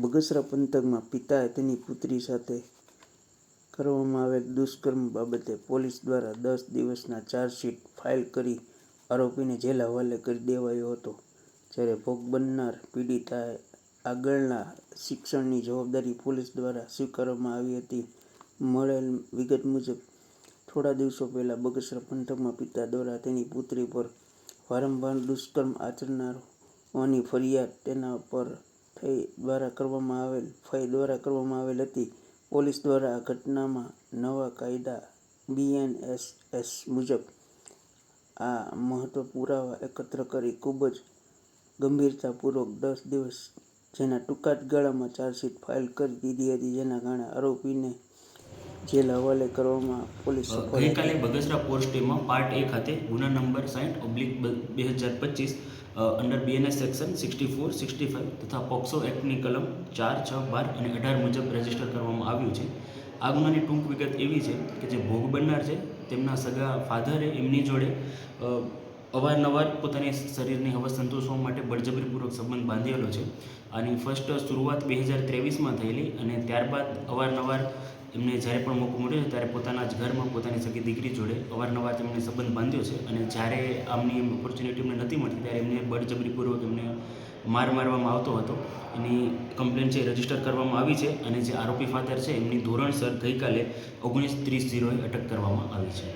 બગસરા પંથકમાં પિતાએ તેની પુત્રી સાથે કરવામાં આવેલ દુષ્કર્મ બાબતે પોલીસ દ્વારા 10 દિવસના ચાર્જશીટ ફાઇલ કરી આરોપીને જેલ હવાલે કરી દેવાયો હતો, જ્યારે ભોગ બનનાર પીડિતાએ આગળના શિક્ષણની જવાબદારી પોલીસ દ્વારા સ્વીકારવામાં આવી હતી. મળેલ વિગત મુજબ થોડા દિવસો પહેલા બગસરા પંથકમાં પિતા દ્વારા તેની પુત્રી પર વારંવાર દુષ્કર્મ આચરનાર હોવાની ફરિયાદ તેના પર ફઈ દ્વારા કરવામાં આવેલ હતી. પોલીસ દ્વારા આ ઘટનામાં નવા કાયદા BNSS મુજબ આ મહત્વ પુરાવા એકત્ર કરી ખૂબ જ ગંભીરતાપૂર્વક 10 દિવસ જેના ટૂંકા જ ગાળામાં ચાર્જશીટ ફાઇલ કરી દીધી હતી, જેના કારણે આરોપીને જેલ હવાલે કરવામાં પોલીસ સફળ હતી. ગઈકાલે બગસરા પોસ્ટમાં પાર્ટ A ખાતે ગુના નંબર 60/2025 અંડર BNS સેક્શન 64, 65 તથા પોક્સો એક્ટની કલમ 4, 6, 12 અને 18 મુજબ રજીસ્ટર કરવામાં આવ્યું છે. આ ગુનાની ટૂંક વિગત એવી છે કે જે ભોગ બનનાર છે તેમના સગા ફાધરે એમની જોડે અવારનવાર પોતાની શરીરની હવસ સંતોષવા માટે બળજબરીપૂર્વક સંબંધ બાંધેલો છે. આની ફર્સ્ટ શરૂઆત 2023માં થયેલી અને ત્યારબાદ અવારનવાર એમને જ્યારે પણ મોકો મળ્યો છે ત્યારે પોતાના જ ઘરમાં પોતાની સગી દીકરી જોડે અવારનવાર તેમણે સંબંધ બાંધ્યો છે અને જ્યારે આમની ઓપોર્ચ્યુનિટી એમને નથી મળતી ત્યારે એમને બળજબરીપૂર્વક એમને મારવામાં આવતો હતો. એની કમ્પ્લેન છે રજીસ્ટર કરવામાં આવી છે અને જે આરોપી ફાધર છે એમની ધોરણસર ગઈકાલે 19/30 અટક કરવામાં આવી છે.